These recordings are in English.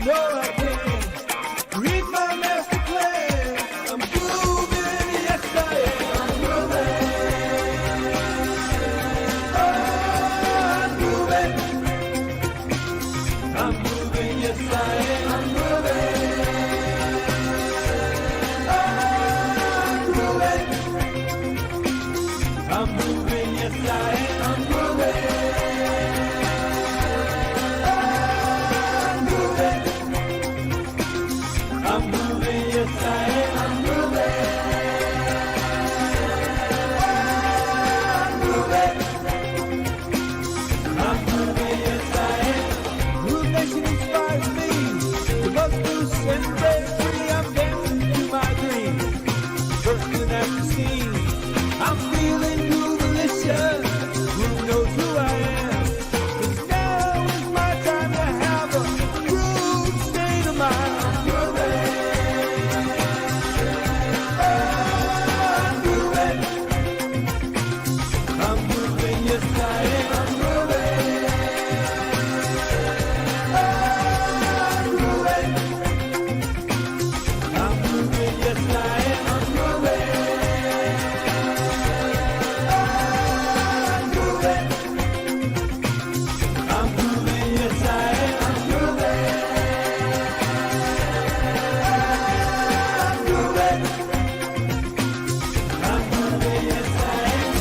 know I can. Read my master plan. I'm grooving, yes I am. I'm grooving. Oh, I'm grooving. I'm moving, yes I am. I'm moving. Oh, I'm moving. I'm moving, yes I am. I'm moving. I'm moving, yes I am. I'm moving. I'm moving, yes I am. Groove Nation inspires me to bust loose and break free. I'm dancing to my dreams, bursting at the seams. I'm feeling groovelicious. Who knows who I am? 'Cause now is my time to have a groove state of mind. I'm grooving. I'm grooving. I'm moving, yes I am. I'm moving. I'm grooving. I'm moving, yes I am. I'm moving. I'm grooving. I'm moving, yes I am. I'm moving. I'm grooving. I'm moving, yes I am.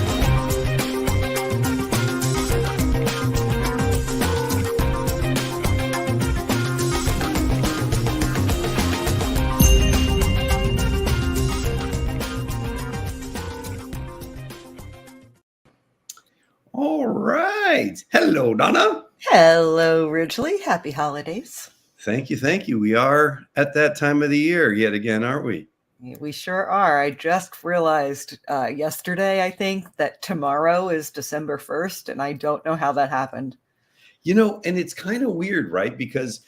All right. Hello, Donna. Hello, Ridgely. Happy holidays. Thank you. Thank you. We are at that time of the year yet again, aren't we? We sure are. I just realized yesterday, I think, that tomorrow is December 1st, and I don't know how that happened. You know, and it's kind of weird, right? Because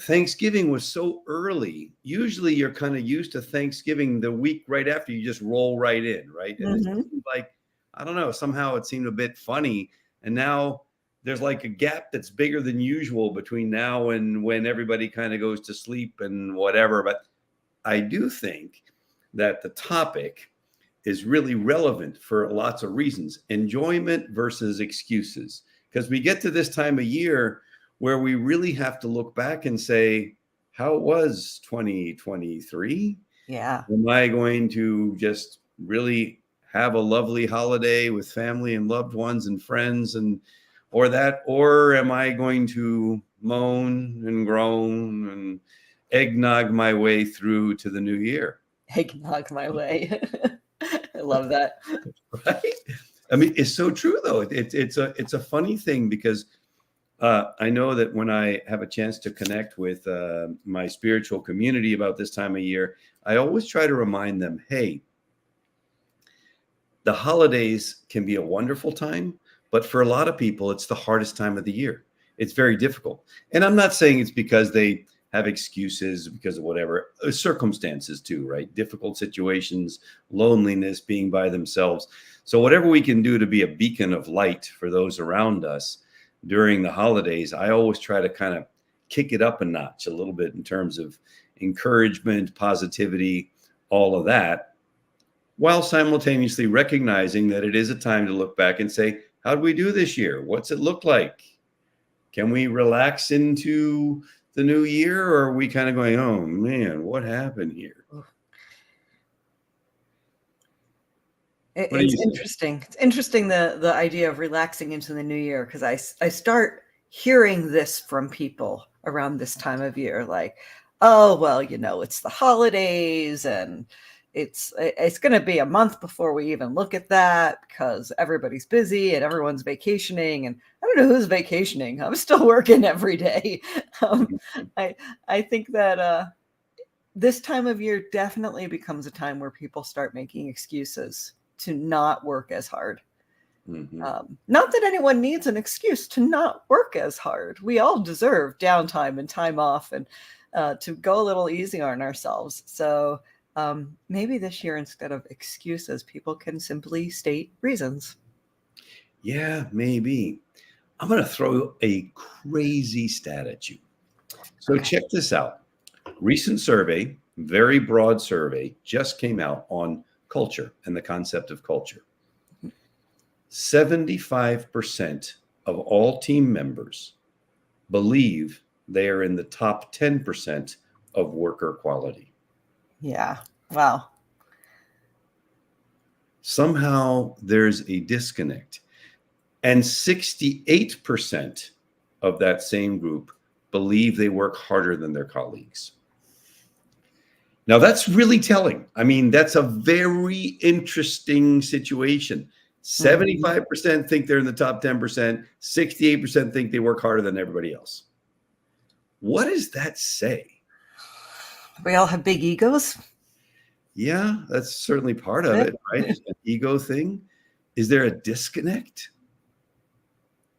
Thanksgiving was so early. Usually you're kind of used to Thanksgiving the week right after, you just roll right in, right? And it seemed like, I don't know, somehow it seemed a bit funny. And now there's like a gap that's bigger than usual between now and when everybody kind of goes to sleep and whatever. But I do think that the topic is really relevant for lots of reasons. Enjoyment versus excuses. Because we get to this time of year where we really have to look back and say, how was 2023? Yeah. Am I going to just really have a lovely holiday with family and loved ones and friends or am I going to moan and groan and eggnog my way through to the new year? Eggnog my way. I love that. Right? I mean, it's so true though. It's a funny thing because I know that when I have a chance to connect with my spiritual community about this time of year, I always try to remind them, hey, the holidays can be a wonderful time, but for a lot of people, it's the hardest time of the year. It's very difficult. And I'm not saying it's because they have excuses because of whatever circumstances too, right? Difficult situations, loneliness, being by themselves. So whatever we can do to be a beacon of light for those around us during the holidays, I always try to kind of kick it up a notch a little bit in terms of encouragement, positivity, all of that, while simultaneously recognizing that it is a time to look back and say, how did we do this year? What's it look like? Can we relax into the new year, or are we kind of going, oh man, what happened here? It's interesting. It's interesting the idea of relaxing into the new year, because I start hearing this from people around this time of year, like, oh, well, you know, it's the holidays and it's going to be a month before we even look at that because everybody's busy and everyone's vacationing, and I don't know who's vacationing. I'm still working every day. I think that this time of year definitely becomes a time where people start making excuses to not work as hard. Not that anyone needs an excuse to not work as hard. We all deserve downtime and time off and to go a little easy on ourselves. So maybe this year, instead of excuses, people can simply state reasons. Yeah, maybe. I'm going to throw a crazy stat at you. So Okay. check this out. Recent survey, very broad survey, just came out on culture and the concept of culture. 75% of all team members believe they are in the top 10% of worker quality. Yeah. Wow. Somehow there's a disconnect. And 68% of that same group believe they work harder than their colleagues. Now, that's really telling. I mean, that's a very interesting situation. 75% think they're in the top 10%, 68% think they work harder than everybody else. What does that say? We all have big egos. Yeah, that's certainly part of it, right? It's an ego thing. Is there a disconnect?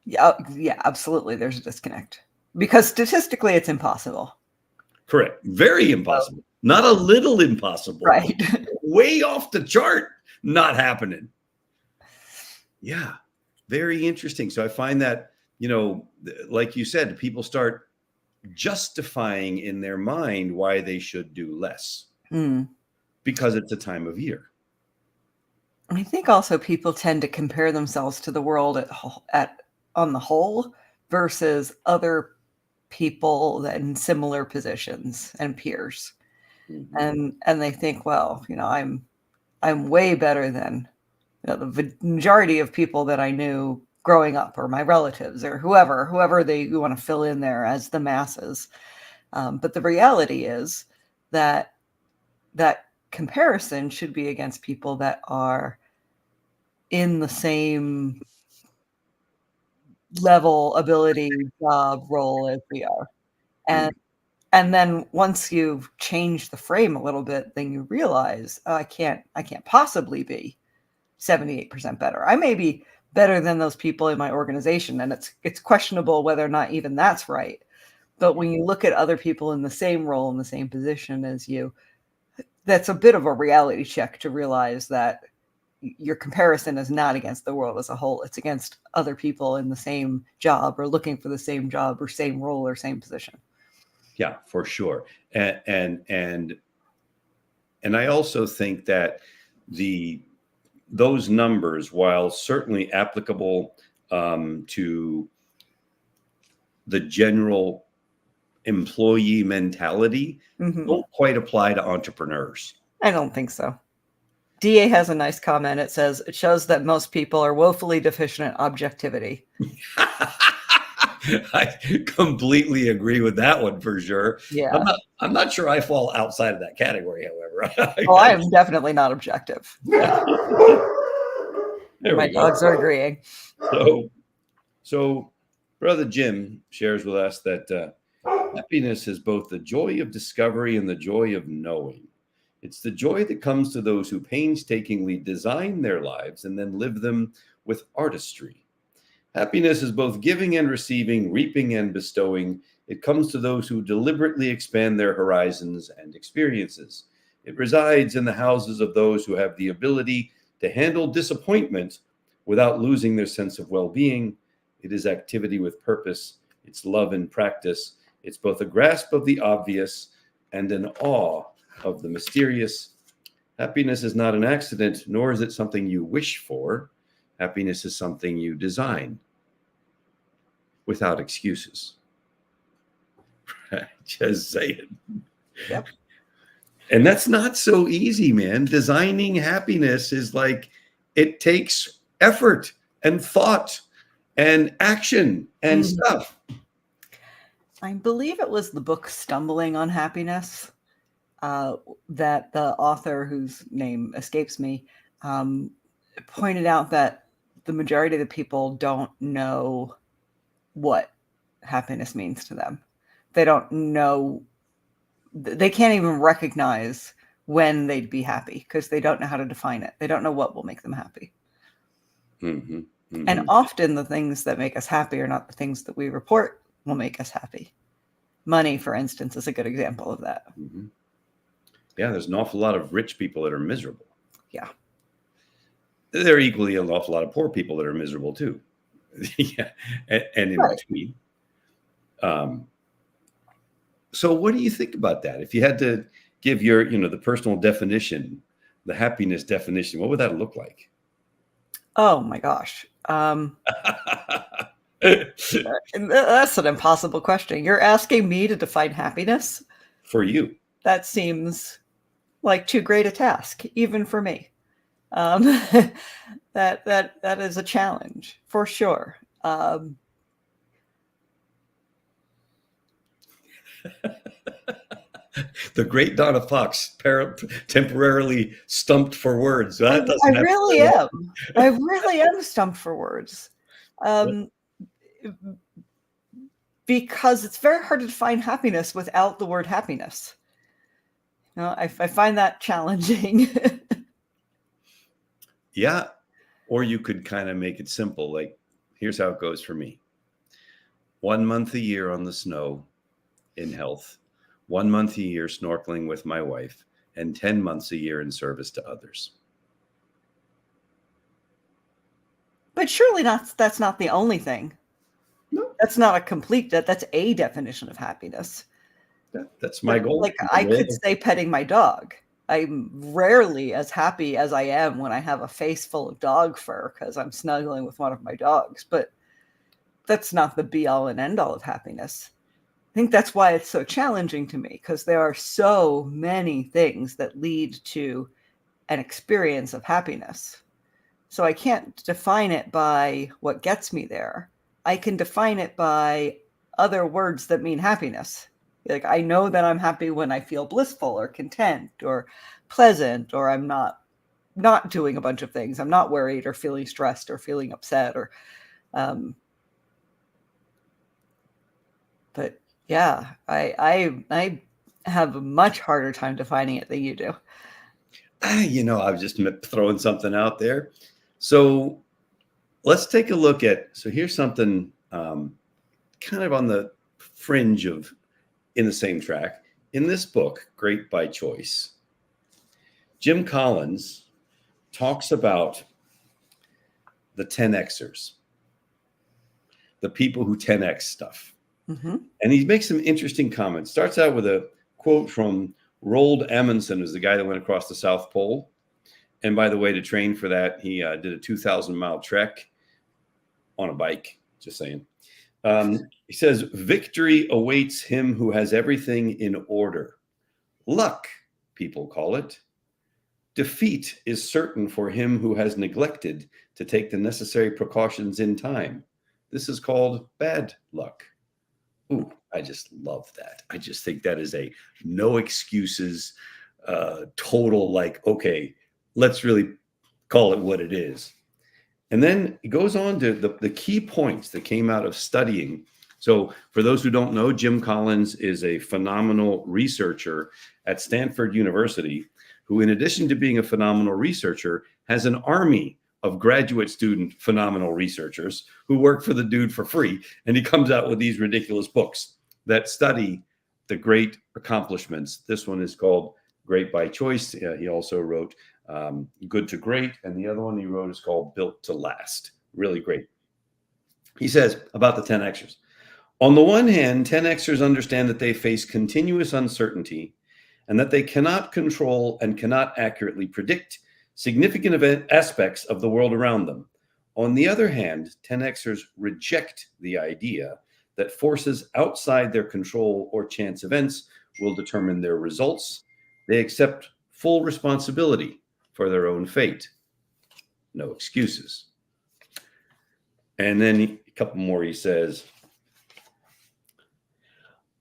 Yeah, absolutely. There's a disconnect because statistically it's impossible. Correct. Very impossible. Not a little impossible. Right. Way off the chart. Not happening. Yeah. Very interesting. So I find that, like you said, people start justifying in their mind why they should do less because it's a time of year. I think also people tend to compare themselves to the world on the whole versus other people in similar positions and peers. And they think, well, I'm way better than the majority of people that I knew growing up, or my relatives, or whoever you want to fill in there as the masses. But the reality is that comparison should be against people that are in the same level, ability, job, role as we are. And then once you've changed the frame a little bit, then you realize, oh, I can't possibly be 78% better. I may be better than those people in my organization, and it's questionable whether or not even that's right. But when you look at other people in the same role, in the same position as you, that's a bit of a reality check to realize that your comparison is not against the world as a whole. It's against other people in the same job or looking for the same job or same role or same position. Yeah, for sure. And I also think that those numbers, while certainly applicable to the general employee mentality, don't quite apply to entrepreneurs. I don't think so. DA has a nice comment. It says, it shows that most people are woefully deficient in objectivity. I completely agree with that one for sure. Yeah. I'm not sure I fall outside of that category, however. Oh, I am definitely not objective. My dogs are agreeing. So Brother Jim shares with us that happiness is both the joy of discovery and the joy of knowing. It's the joy that comes to those who painstakingly design their lives and then live them with artistry. Happiness is both giving and receiving, reaping and bestowing. It comes to those who deliberately expand their horizons and experiences. It resides in the houses of those who have the ability to handle disappointment without losing their sense of well-being. It is activity with purpose. It's love in practice. It's both a grasp of the obvious and an awe of the mysterious. Happiness is not an accident, nor is it something you wish for. Happiness is something you design without excuses. Just saying. Yep. And that's not so easy, man. Designing happiness is like, it takes effort and thought and action and stuff. I believe it was the book Stumbling on Happiness that the author, whose name escapes me, pointed out that the majority of the people don't know what happiness means to them. They don't know, they can't even recognize when they'd be happy because they don't know how to define it. They don't know what will make them happy. And often the things that make us happy are not the things that we report will make us happy. Money, for instance, is a good example of that. Yeah, there's an awful lot of rich people that are miserable. Yeah. There are equally an awful lot of poor people that are miserable too. Yeah, and in between. So what do you think about that? If you had to give your, the personal definition, the happiness definition, what would that look like? Oh my gosh. That's an impossible question. You're asking me to define happiness? For you. That seems like too great a task, even for me. That is a challenge for sure. The great Donna Fox, temporarily stumped for words. I That doesn't have really to am. I really am stumped for words. Because it's very hard to define happiness without the word happiness. I find that challenging. Yeah. Or you could kind of make it simple. Like, here's how it goes for me. 1 month a year on the snow in health, 1 month a year snorkeling with my wife, and 10 months a year in service to others. But surely that's not the only thing. No. That's not a complete, that's a definition of happiness. That's my goal. Like I could say petting my dog. I'm rarely as happy as I am when I have a face full of dog fur because I'm snuggling with one of my dogs. But that's not the be all and end all of happiness. I think that's why it's so challenging to me, because there are so many things that lead to an experience of happiness. So I can't define it by what gets me there. I can define it by other words that mean happiness. Like I know that I'm happy when I feel blissful or content or pleasant, or I'm not doing a bunch of things. I'm not worried or feeling stressed or feeling upset or, but yeah, I have a much harder time defining it than you do. I was just throwing something out there. So let's take a look at, so here's something kind of on the fringe of, in the same track. In this book, Great by Choice, Jim Collins talks about the 10Xers, the people who 10X stuff. Mm-hmm. And he makes some interesting comments. Starts out with a quote from Roald Amundsen, who's the guy that went across the South Pole. And by the way, to train for that, he did a 2,000-mile trek on a bike, just saying. He says, victory awaits him who has everything in order. Luck, people call it. Defeat is certain for him who has neglected to take the necessary precautions in time. This is called bad luck. Ooh, I just love that. I just think that is a no excuses, total like, okay, let's really call it what it is. And then it goes on to the key points that came out of studying. So for those who don't know, Jim Collins is a phenomenal researcher at Stanford University, who in addition to being a phenomenal researcher, has an army of graduate student phenomenal researchers who work for the dude for free. And he comes out with these ridiculous books that study the great accomplishments. This one is called Great by Choice. He also wrote Good to Great. And the other one he wrote is called Built to Last. Really great. He says about the 10Xers. On the one hand, 10Xers understand that they face continuous uncertainty and that they cannot control and cannot accurately predict significant aspects of the world around them. On the other hand, 10Xers reject the idea that forces outside their control or chance events will determine their results. They accept full responsibility for their own fate. No excuses. And then a couple more, he says,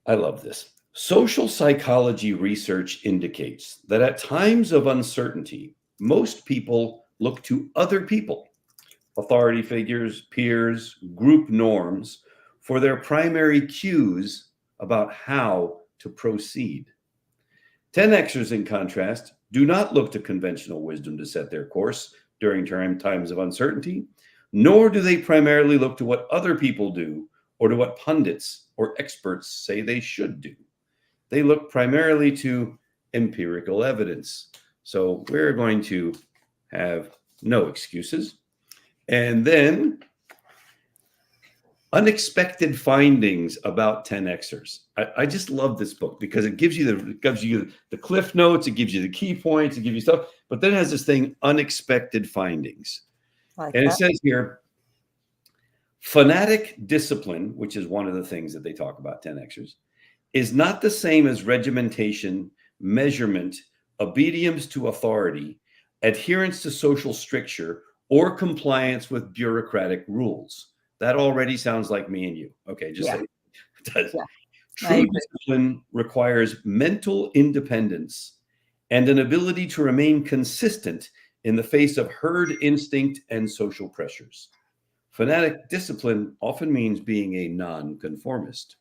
I love this. Social psychology research indicates that at times of uncertainty, most people look to other people, authority figures, peers, group norms, for their primary cues about how to proceed. 10Xers, in contrast, do not look to conventional wisdom to set their course during times of uncertainty, nor do they primarily look to what other people do or to what pundits or experts say they should do. They look primarily to empirical evidence. So we're going to have no excuses. And then Unexpected Findings About 10Xers. I just love this book because it gives you the cliff notes, it gives you the key points, it gives you stuff, but then it has this thing, Unexpected Findings. Like And that. it says here, fanatic discipline, which is one of the things that they talk about, 10Xers, is not the same as regimentation, measurement, obedience to authority, adherence to social stricture, or compliance with bureaucratic rules. That already sounds like me and you. Okay, just say it does. Yeah, True discipline requires mental independence and an ability to remain consistent in the face of herd instinct and social pressures. Fanatic discipline often means being a nonconformist.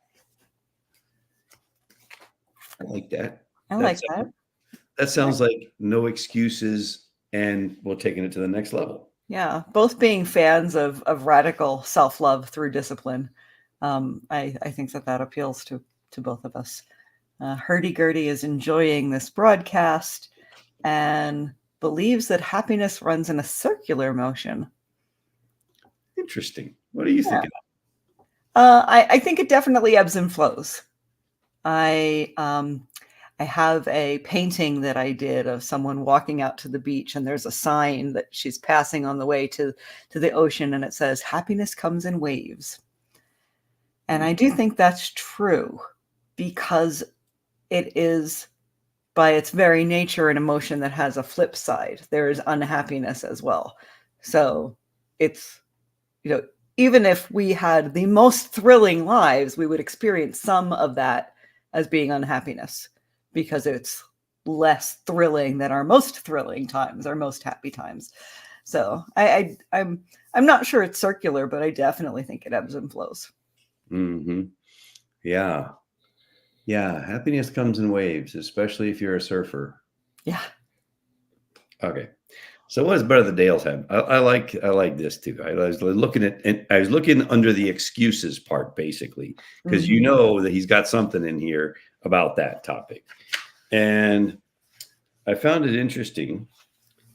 I like that. I like that. That sounds like no excuses, and we're taking it to the next level. Yeah, both being fans of radical self-love through discipline. I think that appeals to both of us. Hurdy-gurdy is enjoying this broadcast and believes that happiness runs in a circular motion. Interesting. What do you think of that? I think it definitely ebbs and flows. I have a painting that I did of someone walking out to the beach, and there's a sign that she's passing on the way to the ocean, and it says, "Happiness comes in waves." And I do think that's true because it is, by its very nature, an emotion that has a flip side. There is unhappiness as well. So it's, even if we had the most thrilling lives, we would experience some of that as being unhappiness because it's less thrilling than our most thrilling times, our most happy times. So I'm not sure it's circular, but I definitely think it ebbs and flows. Mm-hmm. Yeah. Happiness comes in waves, especially if you're a surfer. Yeah. Okay. So what does Better the Dales have? I like this too. I was looking under the excuses part, basically, because you know that he's got something in here about that topic. And I found it interesting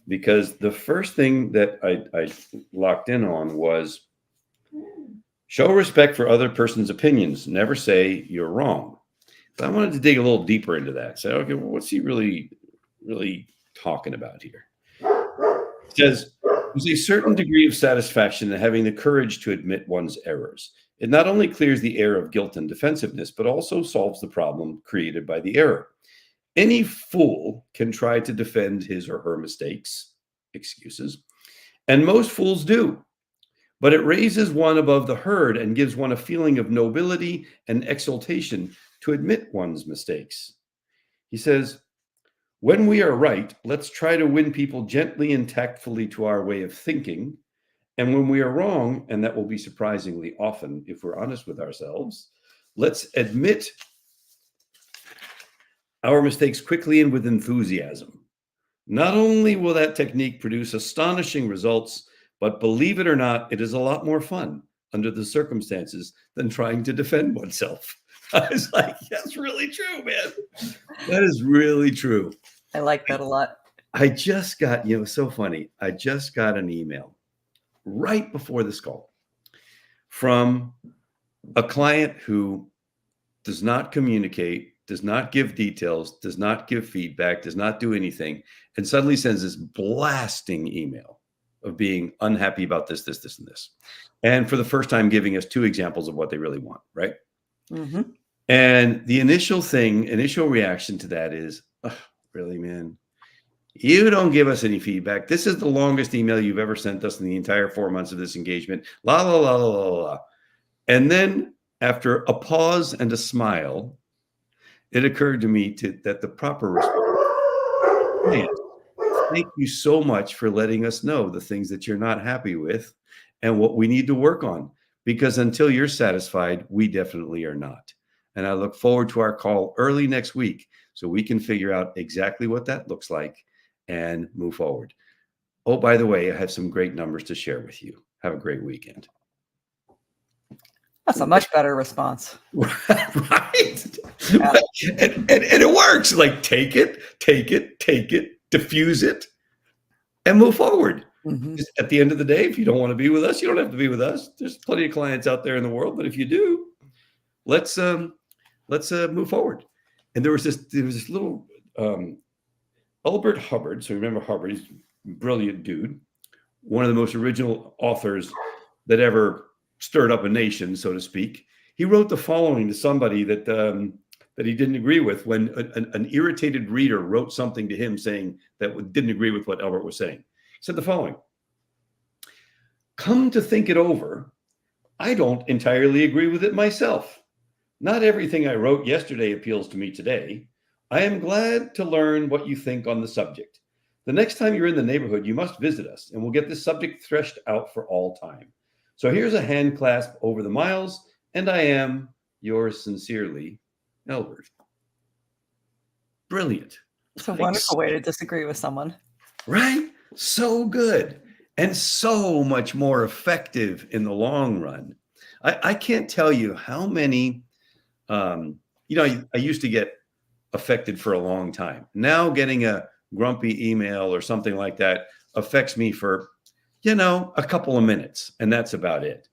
because the first thing that I locked in on was show respect for other person's opinions. Never say you're wrong. But I wanted to dig a little deeper into that. Say, okay, well, what's he really talking about here? It says, there's a certain degree of satisfaction in having the courage to admit one's errors. It not only clears the air of guilt and defensiveness, but also solves the problem created by the error. Any fool can try to defend his or her mistakes, excuses, and most fools do. But it raises one above the herd and gives one a feeling of nobility and exaltation to admit one's mistakes. He says, when we are right, let's try to win people gently and tactfully to our way of thinking. And when we are wrong, and that will be surprisingly often if we're honest with ourselves, let's admit our mistakes quickly and with enthusiasm. Not only will that technique produce astonishing results, but believe it or not, it is a lot more fun under the circumstances than trying to defend oneself. I was like, that's really true, man. That is really true. I like that a lot. I just got, so funny. I just got an email right before this call from a client who does not communicate, does not give details, does not give feedback, does not do anything, and suddenly sends this blasting email of being unhappy about this, and this. And for the first time, giving us 2 examples of what they really want, right? Mm-hmm. And the initial reaction to that is, oh, really, man? You don't give us any feedback. This is the longest email you've ever sent us in the entire 4 months of this engagement. La, la, la, la, la, la. And then after a pause and a smile, it occurred to me that the proper response, man, thank you so much for letting us know the things that you're not happy with and what we need to work on. Because until you're satisfied, we definitely are not. And I look forward to our call early next week so we can figure out exactly what that looks like and move forward. Oh, by the way, I have some great numbers to share with you. Have a great weekend. That's a much better response. Right? Yeah. And it works. Like, take it, diffuse it, and move forward. Mhm. Just at the end of the day, if you don't want to be with us, you don't have to be with us. There's plenty of clients out there in the world, but if you do, let's move forward. And there was this little Albert Hubbard. So remember Hubbard, he's a brilliant dude, one of the most original authors that ever stirred up a nation, so to speak. He wrote the following to somebody that he didn't agree with when an irritated reader wrote something to him saying that didn't agree with what Albert was saying. He said the following: "Come to think it over, I don't entirely agree with it myself. Not everything I wrote yesterday appeals to me today. I am glad to learn what you think on the subject. The next time you're in the neighborhood, you must visit us, and we'll get this subject threshed out for all time. So here's a hand clasp over the miles, and I am yours sincerely, Albert." Brilliant. It's a Like, wonderful way to disagree with someone. right? So good. And so much more effective in the long run. I can't tell you how many, I used to get affected for a long time. Now getting a grumpy email or something like that affects me for, a couple of minutes, and that's about it.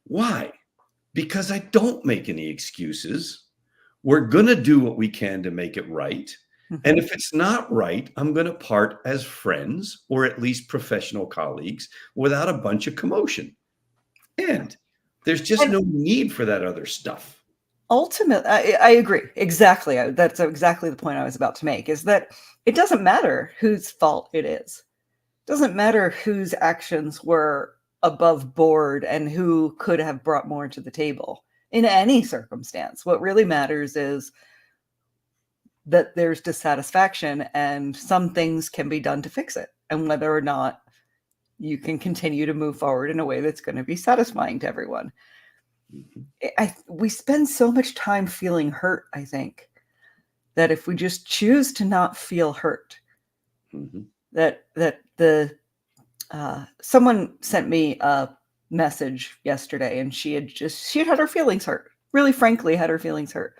Why? Because I don't make any excuses. We're going to do what we can to make it right. And Mhm. if it's not right, I'm going to part as friends or at least professional colleagues without a bunch of commotion. And there's just And no need for that other stuff. ultimately, I agree. Exactly. That's exactly the point I was about to make, is that it doesn't matter whose fault it is. It doesn't matter whose actions were above board and who could have brought more to the table in any circumstance. What really matters is that there's dissatisfaction and some things can be done to fix it, and whether or not you can continue to move forward in a way that's going to be satisfying to everyone. Mhm. We spend so much time feeling hurt, I think, that if we just choose to not feel hurt, Mhm. that the someone sent me a message yesterday, and she had her feelings hurt, really frankly had her feelings hurt.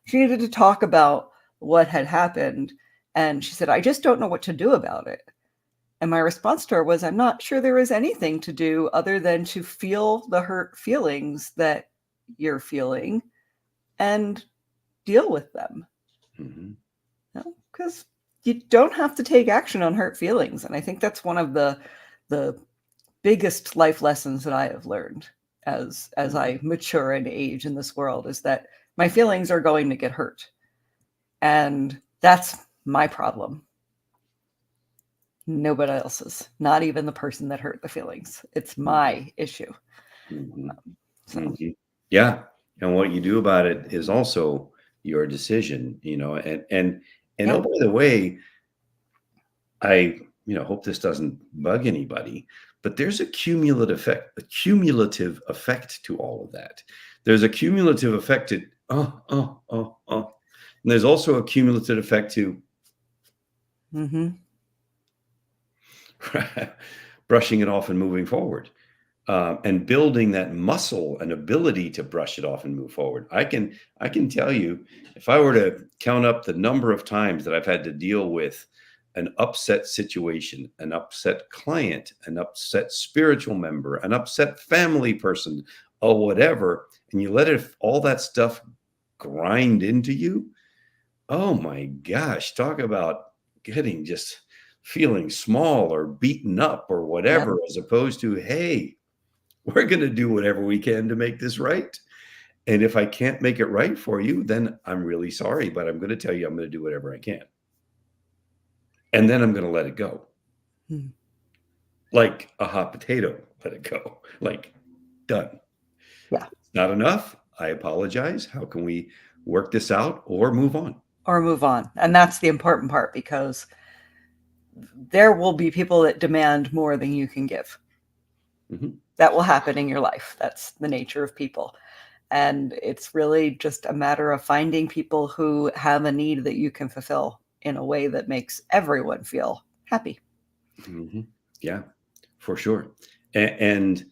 She needed to talk about what had happened, and she said, "I just don't know what to do about it." And my response to her was, "I'm not sure there is anything to do other than to feel the hurt feelings that you're feeling and deal with them." Mhm. Because you don't have to take action on hurt feelings. And I think that's one of the biggest life lessons that I have learned as Mhm. I mature and age in this world, is that my feelings are going to get hurt. And that's my problem. Nobody else's, not even the person that hurt the feelings. It's my issue. Mhm. So, Mhm. Yeah. And what you do about it is also your decision, and yeah. oh, by the way, I, hope this doesn't bug anybody, but there's a cumulative effect to all of that. There's a cumulative effect to, and there's also a cumulative effect to Mhm. brushing it off and moving forward, and building that muscle and ability to brush it off and move forward. I can tell you, if I were to count up the number of times that I've had to deal with an upset situation, an upset client, an upset spiritual member, an upset family person, or whatever, and you let all that stuff grind into you, oh my gosh, talk about getting just feeling small or beaten up or Yep. whatever, as opposed to, hey, we're going to do whatever we can to make this right. And if I can't make it right for you, then I'm really sorry, but I'm going to tell you I'm going to do whatever I can. And then I'm going to let it go. Mhm. Like a hot potato, let it go. Like, done. Yeah. Not enough. I apologize. How can we work this out or move on? Or move on. And that's the important part, because there will be people that demand more than you can give. Mhm. That will happen in your life. That's the nature of people. And it's really just a matter of finding people who have a need that you can fulfill in a way that makes everyone feel happy. Mhm. Yeah, for sure. And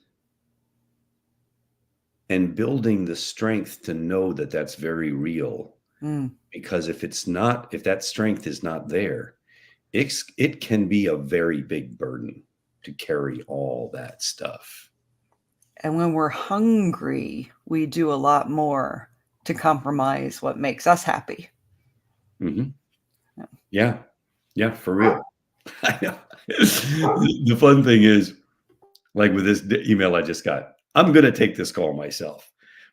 building the strength to know that that's very real, Mm. because if that strength is not there, it can be a very big burden. to carry all that stuff. And when we're hungry, we do a lot more to compromise what makes us happy. Mm-hmm. Yeah, for real. I know. The fun thing is, like with this email I just got, I'm going to take this call myself.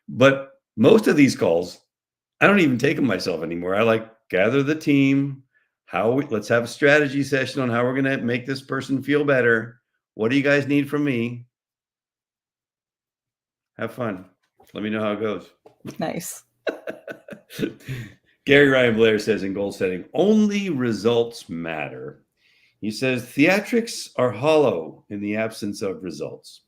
But most of these calls, I don't even take them myself anymore. I like gather the team. Let's have a strategy session on how we're going to make this person feel better. What do you guys need from me? Have fun. Let me know how it goes. Nice. Gary Ryan Blair says in Goal Setting, only results matter. He says, theatrics are hollow in the absence of results.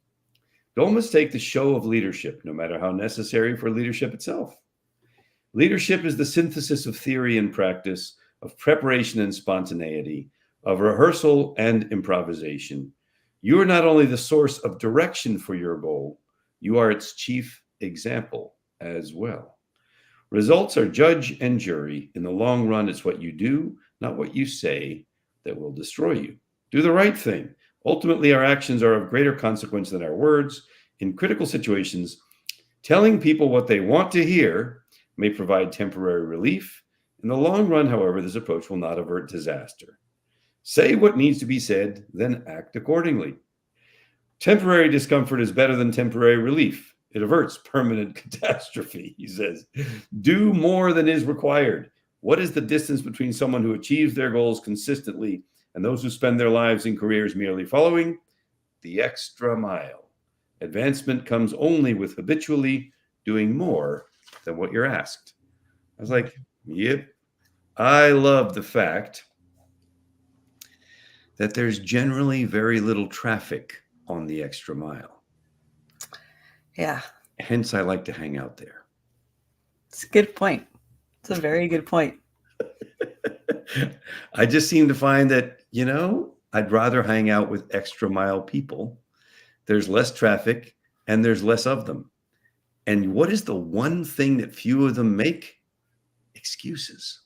Don't mistake the show of leadership, no matter how necessary for leadership itself. Leadership is the synthesis of theory and practice, of preparation and spontaneity, of rehearsal and improvisation. You are not only the source of direction for your goal, you are its chief example as well. Results are judge and jury. In the long run, it's what you do, not what you say, that will destroy you. Do the right thing. Ultimately, our actions are of greater consequence than our words. In critical situations, telling people what they want to hear may provide temporary relief. In the long run, however, this approach will not avert disaster. Say what needs to be said, then act accordingly. Temporary discomfort is better than temporary relief. It averts permanent catastrophe, he says. Do more than is required. What is the distance between someone who achieves their goals consistently and those who spend their lives and careers merely following? The extra mile. Advancement comes only with habitually doing more than what you're asked. I was like, yep. I love the fact that there's generally very little traffic on the extra mile. Yeah. Hence, I like to hang out there. It's a good point. It's a very good point. I just seem to find that, I'd rather hang out with extra mile people. There's less traffic and there's less of them. And what is the one thing that few of them make? Excuses.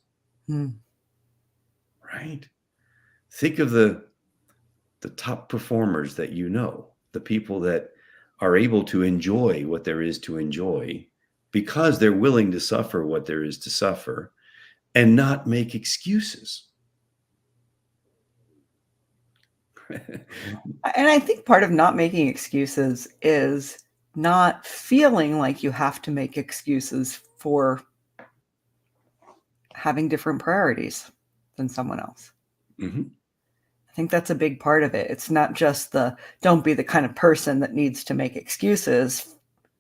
Right? Think of the top performers that the people that are able to enjoy what there is to enjoy because they're willing to suffer what there is to suffer and not make excuses. And I think part of not making excuses is not feeling like you have to make excuses for having different priorities than someone else. Mm-hmm. I think that's a big part of it. It's not just don't be the kind of person that needs to make excuses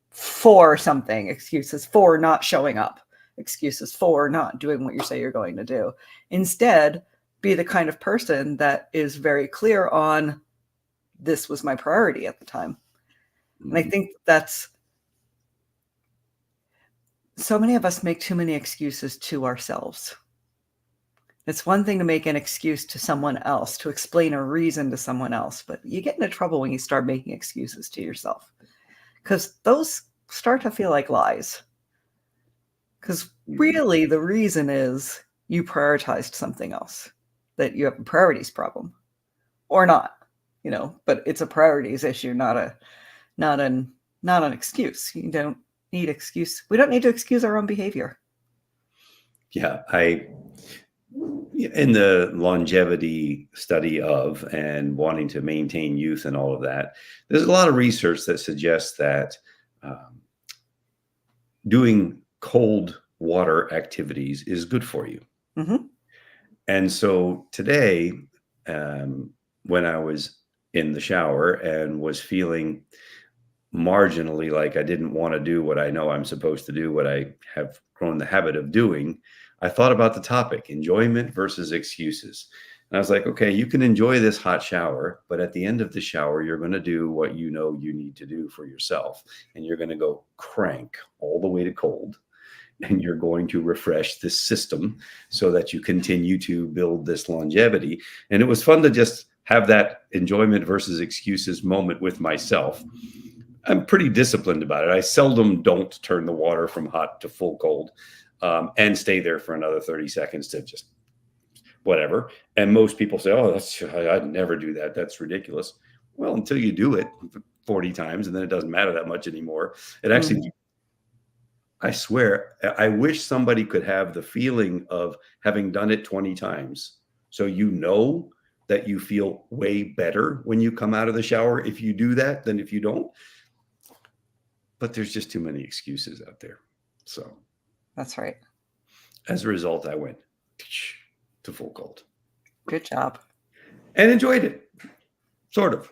for something, excuses for not showing up, excuses for not doing what you say you're going to do. Instead, be the kind of person that is very clear on this was my priority at the time. And I think that's so many of us make too many excuses to ourselves. It's one thing to make an excuse to someone else, to explain a reason to someone else, but you get into trouble when you start making excuses to yourself because those start to feel like lies. Because really the reason is you prioritized something else, that you have a priorities problem or not, but it's a priorities issue, not an excuse. You don't need excuse. We don't need to excuse our own behavior. Yeah, in the longevity study of and wanting to maintain youth and all of that, there's a lot of research that suggests that doing cold water activities is good for you. Mm-hmm. And so today, when I was in the shower and was feeling marginally like I didn't want to do what I know I'm supposed to do, what I have grown the habit of doing, I thought about the topic, enjoyment versus excuses. And I was like, okay, you can enjoy this hot shower, but at the end of the shower, you're going to do what you know you need to do for yourself. And you're going to go crank all the way to cold. And you're going to refresh this system so that you continue to build this longevity. And it was fun to just have that enjoyment versus excuses moment with myself. I'm pretty disciplined about it. I seldom don't turn the water from hot to full cold and stay there for another 30 seconds to just whatever. And most people say, oh, I'd never do that. That's ridiculous. Well, until you do it 40 times, and then it doesn't matter that much anymore. It actually, I swear, I wish somebody could have the feeling of having done it 20 times. So you know that you feel way better when you come out of the shower if you do that than if you don't. But there's just too many excuses out there. So That's right. as a result, I went to full cold Good job. and enjoyed it. Sort of.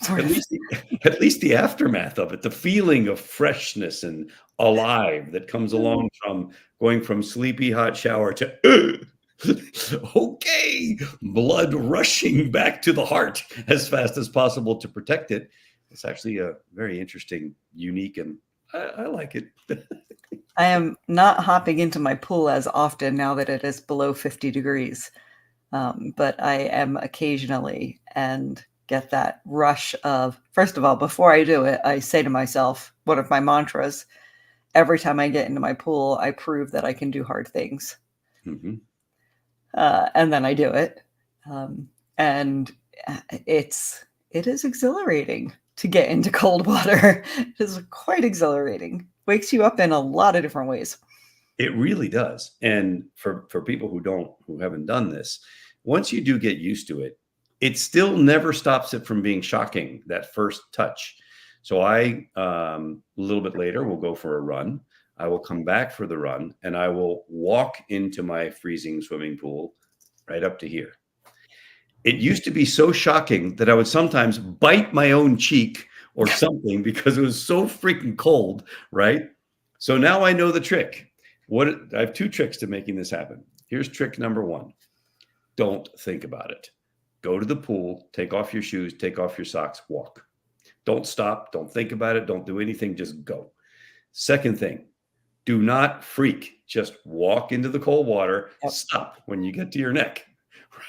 Sort At of. least the aftermath of it, the feeling of freshness and alive that comes along from going from sleepy hot shower to okay, blood rushing back to the heart as fast as possible to protect it. It's actually a very interesting, unique, and I like it. I am not hopping into my pool as often now that it is below 50 degrees. But I am occasionally and get that rush of, first of all, before I do it, I say to myself, one of my mantras, every time I get into my pool, I prove that I can do hard things. Mm-hmm. And then I do it. And it is exhilarating to get into cold water. It is quite exhilarating. Wakes you up in a lot of different ways. It really does. And for people who haven't done this, once you do get used to it, it still never stops it from being shocking, that first touch. So I, a little bit later, will go for a run. I will come back for the run, and I will walk into my freezing swimming pool right up to here. It used to be so shocking that I would sometimes bite my own cheek or something because it was so freaking cold, right? So now I know the trick. I have 2 tricks to making this happen. Here's trick number 1. Don't think about it. Go to the pool, take off your shoes, take off your socks, walk. Don't stop. Don't think about it. Don't do anything. Just go. Second thing, do not freak. Just walk into the cold water. Stop when you get to your neck,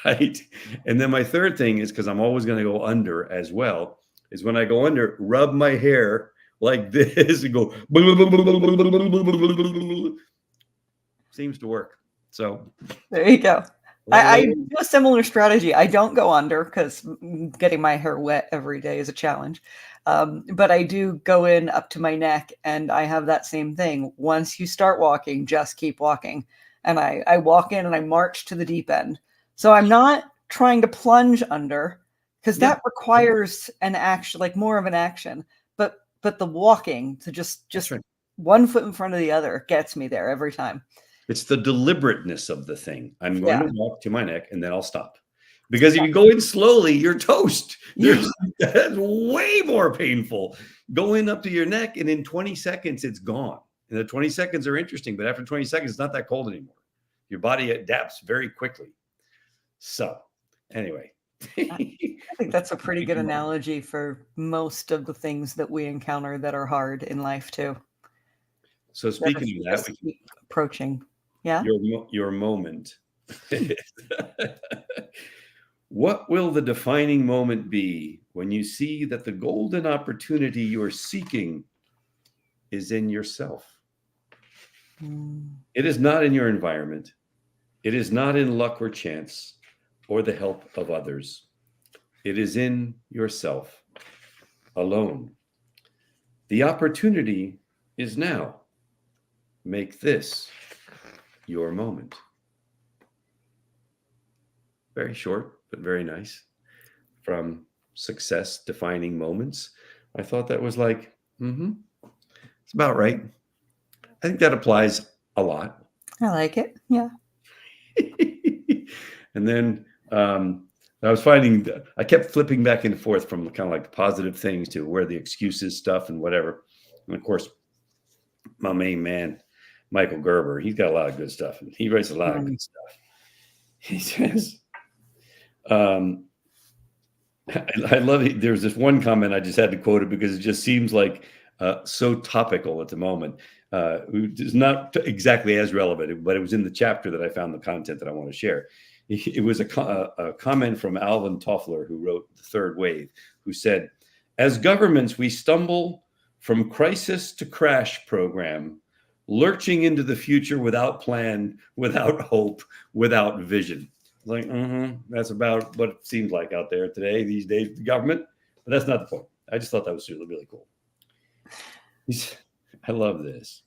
right? And then my third thing is, because I'm always going to go under as well, is when I go under, rub my hair like this and go. Seems to work. So there you go. I do a similar strategy. I don't go under because getting my hair wet every day is a challenge. But I do go in up to my neck, and I have that same thing. Once you start walking, just keep walking. And I walk in and I march to the deep end. So I'm not trying to plunge under, because that requires an action, like more of an action. But the walking to just right. One foot in front of the other gets me there every time. It's the deliberateness of the thing. I'm going to walk to my neck, and then I'll stop. Because if you go in slowly, you're toast. That's way more painful. Go in up to your neck, and in 20 seconds, it's gone. And the 20 seconds are interesting, but after 20 seconds, it's not that cold anymore. Your body adapts very quickly. So anyway. I think that's a pretty good analogy for most of the things that we encounter that are hard in life too. So speaking of that, we keep approaching. Yeah. Your moment. What will the defining moment be when you see that the golden opportunity you're seeking is in yourself? It is not in your environment. It is not in luck or chance or the help of others. It is in yourself alone. The opportunity is now. Make this your moment. Very short, but very nice. From Success Defining Moments. I thought that was like, it's about right. I think that applies a lot. I like it. Yeah. And then I was finding that I kept flipping back and forth from kind of like positive things to where the excuses stuff and whatever. And of course, my main man, Michael Gerber, he's got a lot of good stuff. And he writes a lot of good stuff. He says, I love it. There's this one comment I just had to quote it because it just seems like so topical at the moment. It's not exactly as relevant, but it was in the chapter that I found the content that I want to share. It was a comment from Alvin Toffler, who wrote The Third Wave, who said, as governments, we stumble from crisis to crash program, lurching into the future without plan, without hope, without vision. Like, that's about what it seems like out there today, these days, the government. But that's not the point. I just thought that was really, really cool. I love this.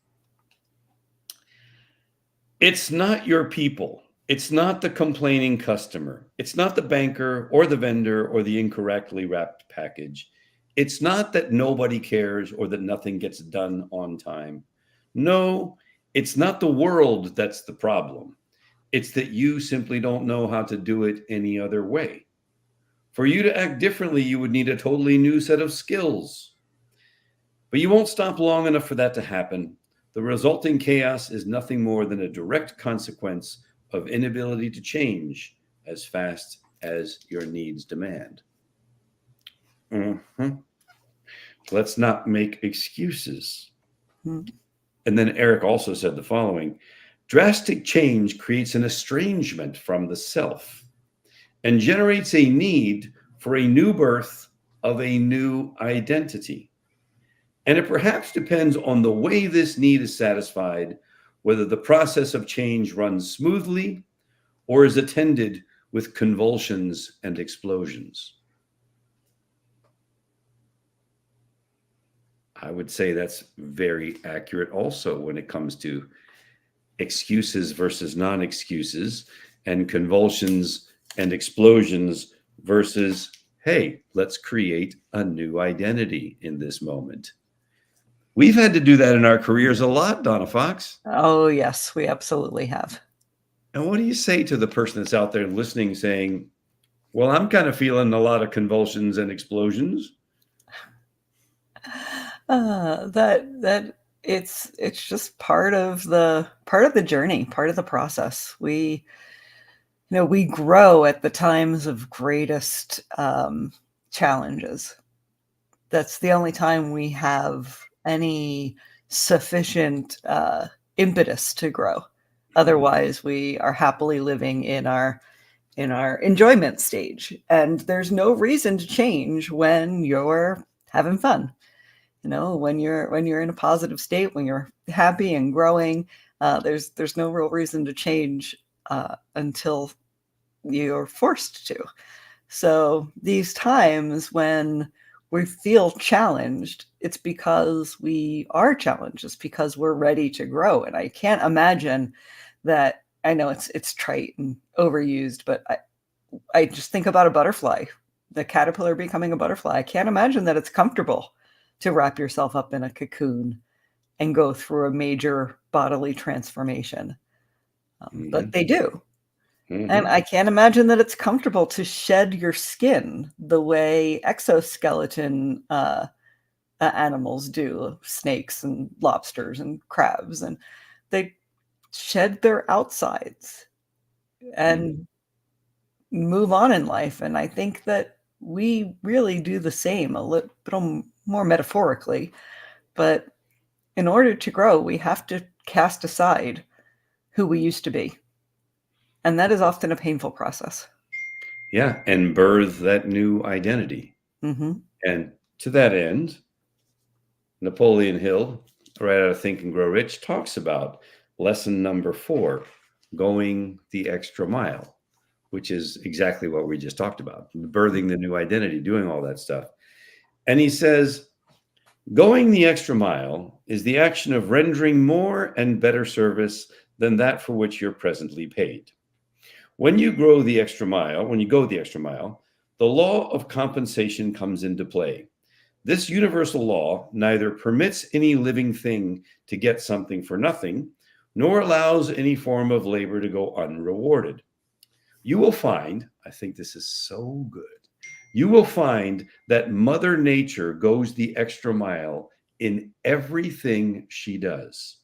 It's not your people. It's not the complaining customer. It's not the banker or the vendor or the incorrectly wrapped package. It's not that nobody cares or that nothing gets done on time. No, it's not the world that's the problem. It's that you simply don't know how to do it any other way. For you to act differently, you would need a totally new set of skills. But you won't stop long enough for that to happen. The resulting chaos is nothing more than a direct consequence of inability to change as fast as your needs demand. Let's not make excuses. And then Eric also said the following: drastic change creates an estrangement from the self and generates a need for a new birth of a new identity. And it perhaps depends on the way this need is satisfied, whether the process of change runs smoothly or is attended with convulsions and explosions. I would say that's very accurate also when it comes to excuses versus non-excuses, and convulsions and explosions versus, hey, let's create a new identity in this moment. We've had to do that in our careers a lot, Donna Fox. Oh, yes, we absolutely have. And what do you say to the person that's out there listening saying, well, I'm kind of feeling a lot of convulsions and explosions? That it's just part of the journey, part of the process. We grow at the times of greatest challenges. That's the only time we have any sufficient impetus to grow. Otherwise, we are happily living in our enjoyment stage, and there's no reason to change when you're having fun. When you're in a positive state, when you're happy and growing, there's no real reason to change until you're forced to. So these times when we feel challenged, it's because we are challenged. It's because we're ready to grow. And I can't imagine that. I know it's trite and overused, but I just think about a butterfly, the caterpillar becoming a butterfly. I can't imagine that it's comfortable to wrap yourself up in a cocoon and go through a major bodily transformation. But they do. And I can't imagine that it's comfortable to shed your skin the way exoskeleton animals do, snakes and lobsters and crabs. And they shed their outsides and move on in life. And I think that we really do the same, a little more metaphorically. But in order to grow, we have to cast aside who we used to be. And that is often a painful process. Yeah, and birth that new identity. And to that end, Napoleon Hill, right out of Think and Grow Rich, talks about lesson number 4, going the extra mile, which is exactly what we just talked about, birthing the new identity, doing all that stuff. And he says, going the extra mile is the action of rendering more and better service than that for which you're presently paid. When you go the extra mile, the law of compensation comes into play. This universal law neither permits any living thing to get something for nothing, nor allows any form of labor to go unrewarded. You will find, I think this is so good, you will find that Mother Nature goes the extra mile in everything she does.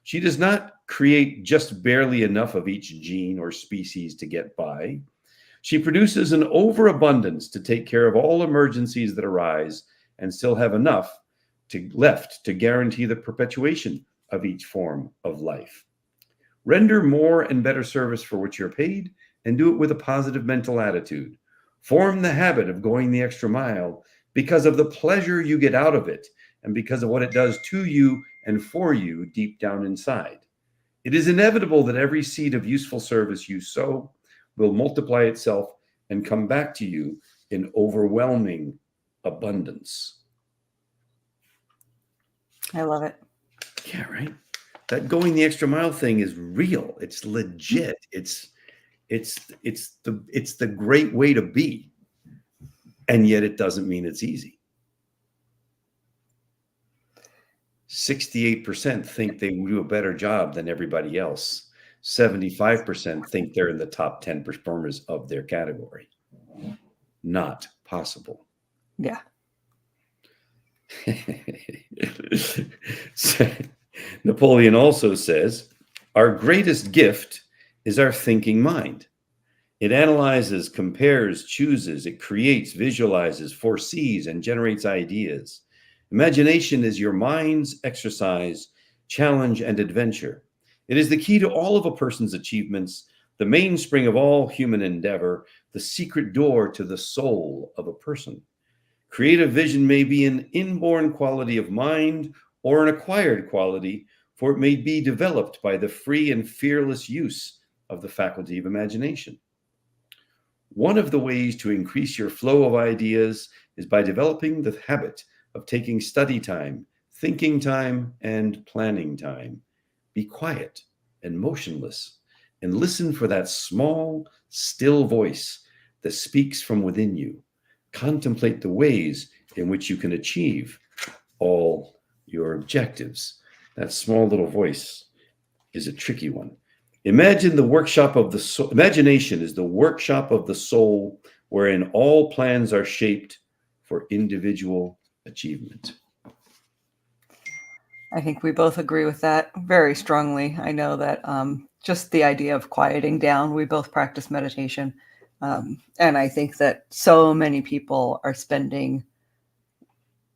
She does not create just barely enough of each gene or species to get by. She produces an overabundance to take care of all emergencies that arise and still have enough left to guarantee the perpetuation of each form of life. Render more and better service for which you're paid, and do it with a positive mental attitude. Form the habit of going the extra mile because of the pleasure you get out of it and because of what it does to you and for you deep down inside. It is inevitable that every seed of useful service you sow will multiply itself and come back to you in overwhelming abundance. I love it. Yeah, right. That going the extra mile thing is real. It's legit. It's the great way to be. And yet it doesn't mean it's easy. 68% think they do a better job than everybody else. 75% think they're in the top 10 performers of their category. Not possible. Yeah. Napoleon also says, our greatest gift is our thinking mind. It analyzes, compares, chooses, it creates, visualizes, foresees, and generates ideas. Imagination is your mind's exercise, challenge, and adventure. It is the key to all of a person's achievements, the mainspring of all human endeavor, the secret door to the soul of a person. Creative vision may be an inborn quality of mind or an acquired quality, for it may be developed by the free and fearless use of the faculty of imagination. One of the ways to increase your flow of ideas is by developing the habit of taking study time, thinking time, and planning time. Be quiet and motionless and listen for that small, still voice that speaks from within you. Contemplate the ways in which you can achieve all your objectives. That small little voice is a tricky one. Imagine the workshop of the soul. Imagination is the workshop of the soul, wherein all plans are shaped for individual achievement. I think we both agree with that very strongly. I know that just the idea of quieting down, we both practice meditation. And I think that so many people are spending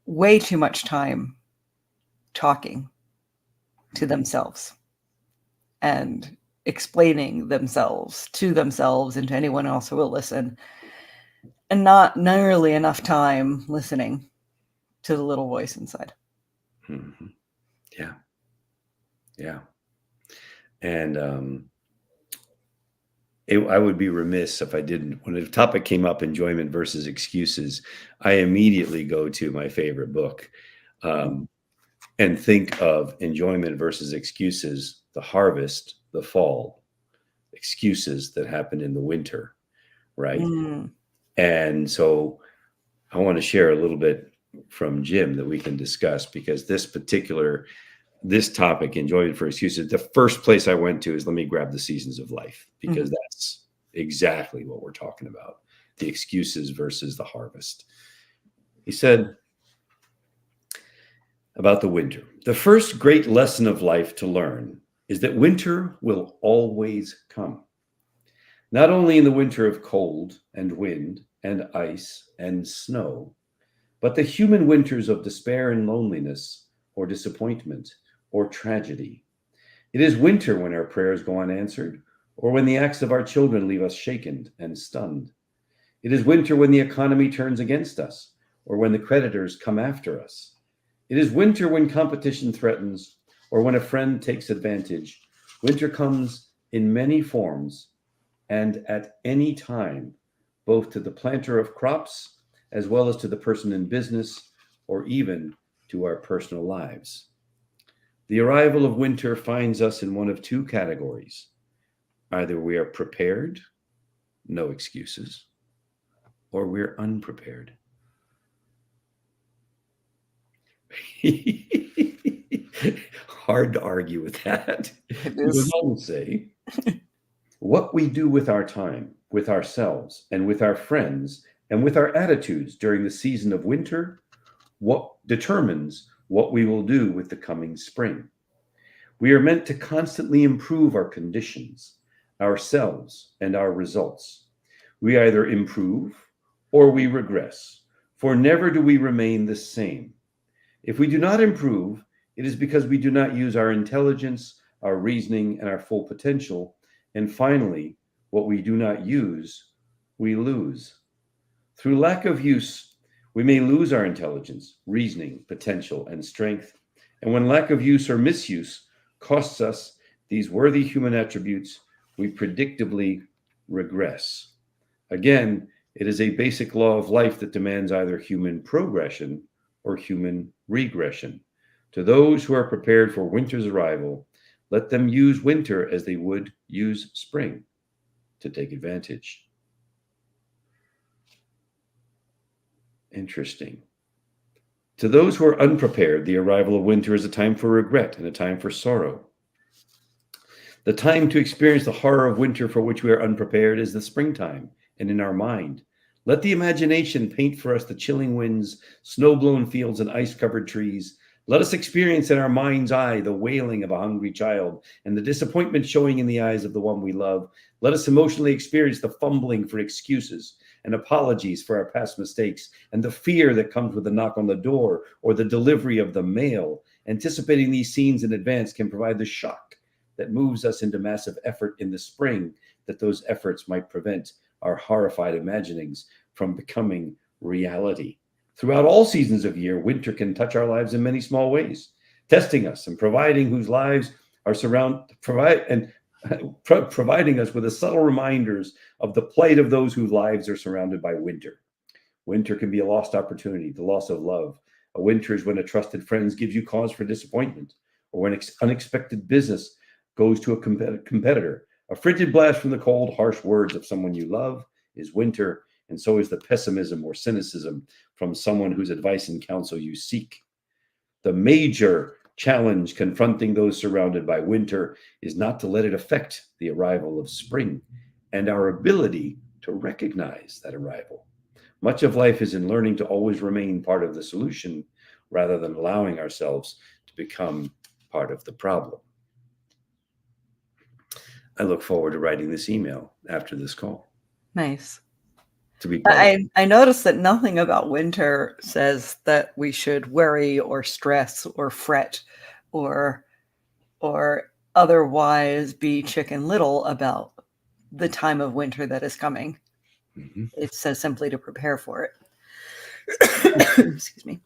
way too much time talking to themselves and explaining themselves to themselves and to anyone else who will listen, and not nearly enough time listening to the little voice inside. Mm-hmm. Yeah. Yeah. And I would be remiss if I didn't, when the topic came up, enjoyment versus excuses, I immediately go to my favorite book and think of enjoyment versus excuses, the harvest, the fall, excuses that happen in the winter, right? Mm. And so I want to share a little bit from Jim that we can discuss, because this topic, enjoyment for excuses, the first place I went to is, let me grab the seasons of life, because that's exactly what we're talking about, the excuses versus the harvest. He said about the winter, the first great lesson of life to learn is that winter will always come. Not only in the winter of cold and wind and ice and snow, but the human winters of despair and loneliness, or disappointment, or tragedy. It is winter when our prayers go unanswered, or when the acts of our children leave us shaken and stunned. It is winter when the economy turns against us, or when the creditors come after us. It is winter when competition threatens, or when a friend takes advantage. Winter comes in many forms and at any time, both to the planter of crops as well as to the person in business, or even to our personal lives. The arrival of winter finds us in one of two categories. Either we are prepared, no excuses, or we're unprepared. Hard to argue with that. It is. I would say, what we do with our time, with ourselves, and with our friends, and with our attitudes during the season of winter, what determines what we will do with the coming spring. We are meant to constantly improve our conditions, ourselves, and our results. We either improve or we regress, for never do we remain the same. If we do not improve, it is because we do not use our intelligence, our reasoning, and our full potential. And finally, what we do not use, we lose. Through lack of use, we may lose our intelligence, reasoning, potential, and strength. And when lack of use or misuse costs us these worthy human attributes, we predictably regress. Again, It is a basic law of life that demands either human progression or human regression. To those who are prepared for winter's arrival, let them use winter as they would use spring to take advantage. Interesting. To those who are unprepared, the arrival of winter is a time for regret and a time for sorrow. The time to experience the horror of winter for which we are unprepared is the springtime, and in our mind. Let the imagination paint for us the chilling winds, snow-blown fields, and ice-covered trees. Let us experience in our mind's eye the wailing of a hungry child and the disappointment showing in the eyes of the one we love. Let us emotionally experience the fumbling for excuses and apologies for our past mistakes and the fear that comes with the knock on the door or the delivery of the mail. Anticipating these scenes in advance can provide the shock that moves us into massive effort in the spring, that those efforts might prevent our horrified imaginings from becoming reality. Throughout all seasons of year, winter can touch our lives in many small ways, testing us and providing us with the subtle reminders of the plight of those whose lives are surrounded by winter. Winter can be a lost opportunity, the loss of love. A winter is when a trusted friend gives you cause for disappointment, or when unexpected business goes to a competitor. A frigid blast from the cold, harsh words of someone you love is winter, and so is the pessimism or cynicism from someone whose advice and counsel you seek. The major challenge confronting those surrounded by winter is not to let it affect the arrival of spring and our ability to recognize that arrival. Much of life is in learning to always remain part of the solution rather than allowing ourselves to become part of the problem. I look forward to writing this email after this call. Nice. To be published. I noticed that nothing about winter says that we should worry or stress or fret or otherwise be Chicken Little about the time of winter that is coming. Mm-hmm. It says simply to prepare for it. Excuse me.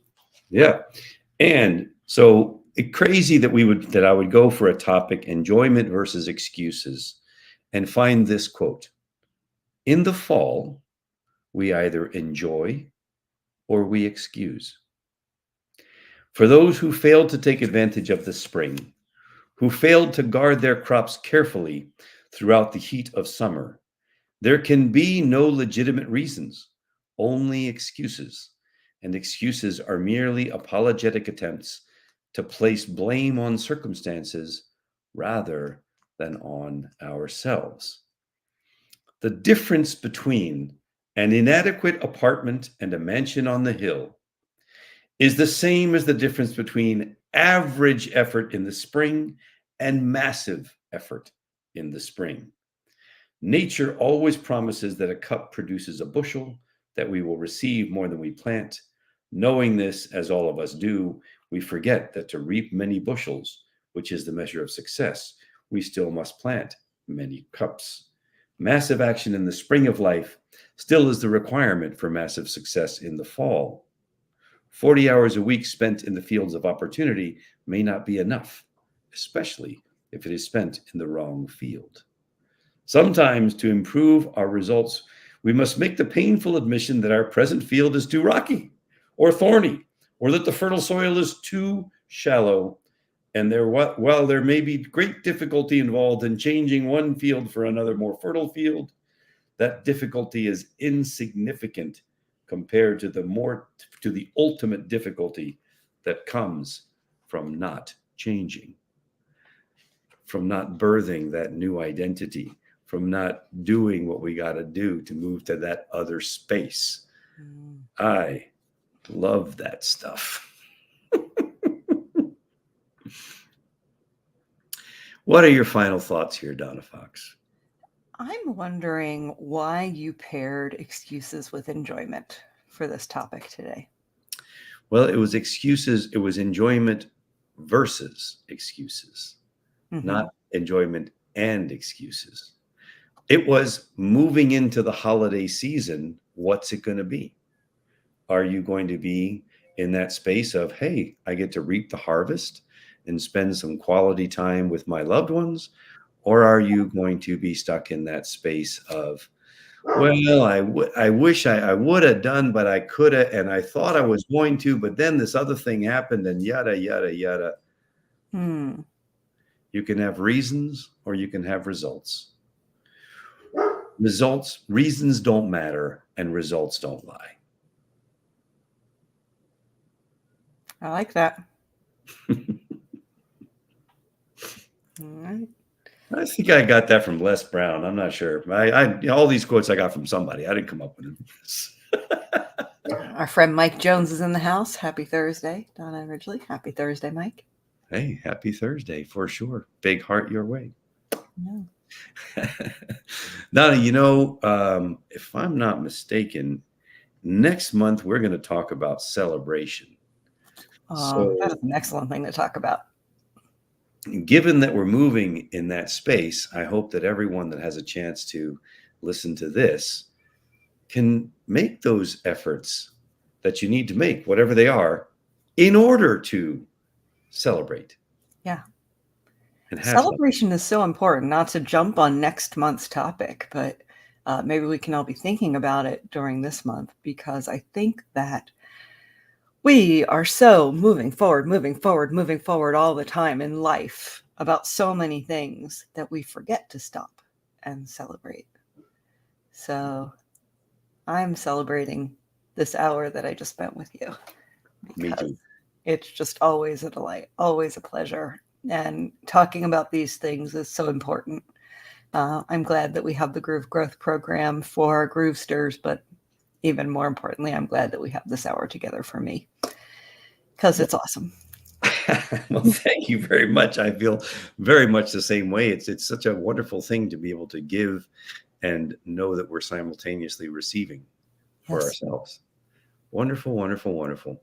Yeah. And so crazy that I would go for a topic, enjoyment versus excuses, and find this quote. In the fall, we either enjoy or we excuse. For those who failed to take advantage of the spring, who failed to guard their crops carefully throughout the heat of summer, there can be no legitimate reasons, only excuses. And excuses are merely apologetic attempts to place blame on circumstances rather than on ourselves. The difference between an inadequate apartment and a mansion on the hill is the same as the difference between average effort in the spring and massive effort in the spring. Nature always promises that a cup produces a bushel, that we will receive more than we plant. Knowing this, as all of us do, we forget that to reap many bushels, which is the measure of success, we still must plant many cups. Massive action in the spring of life still is the requirement for massive success in the fall. 40 hours a week spent in the fields of opportunity may not be enough, especially if it is spent in the wrong field. Sometimes, to improve our results, we must make the painful admission that our present field is too rocky or thorny, or that the fertile soil is too shallow, and while there may be great difficulty involved in changing one field for another more fertile field, that difficulty is insignificant compared to the ultimate difficulty that comes from not changing, from not birthing that new identity, from not doing what we got to do to move to that other space. I love that stuff. What are your final thoughts here, Donna Fox? I'm wondering why you paired excuses with enjoyment for this topic today. Well, it was excuses. It was enjoyment versus excuses, not enjoyment and excuses. It was moving into the holiday season. What's it going to be? Are you going to be in that space of, hey, I get to reap the harvest and spend some quality time with my loved ones? Or are you going to be stuck in that space of, Well, I wish I would have done, but I could have, and I thought I was going to, but then this other thing happened, and yada yada yada. Hmm. You can have reasons, or you can have results. Reasons don't matter, and results don't lie. I like that. All right. I think I got that from Les Brown. I'm not sure. All these quotes I got from somebody. I didn't come up with them. Our friend Mike Jones is in the house. Happy Thursday, Donna Ridgely. Happy Thursday, Mike. Hey, happy Thursday for sure. Big heart your way. Yeah. Donna, if I'm not mistaken, next month we're going to talk about celebration. So, That is an excellent thing to talk about. given that we're moving in that space, I hope that everyone that has a chance to listen to this can make those efforts that you need to make, whatever they are, in order to celebrate. Yeah. And have fun. Celebration is so important, not to jump on next month's topic, but maybe we can all be thinking about it during this month, because I think that we are so moving forward all the time in life about so many things that we forget to stop and celebrate. So I'm celebrating this hour that I just spent with you. Me too. It's just always a delight, always a pleasure. And talking about these things is so important. I'm glad that we have the GrooveGrowth program for Groovesters, but even more importantly, I'm glad that we have this hour together for me, because it's awesome. Well, thank you very much. I feel very much the same way. It's such a wonderful thing to be able to give and know that we're simultaneously receiving for Yes. ourselves. Wonderful, wonderful, wonderful.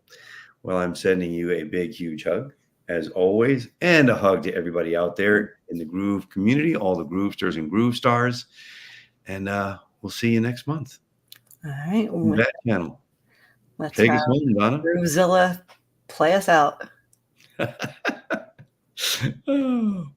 Well, I'm sending you a big, huge hug, as always, and a hug to everybody out there in the Groove community, all the Groovesters and Groove Stars. And we'll see you next month. All right. That channel. Let's Take have us home, Donna. Groovezilla play us out. Oh.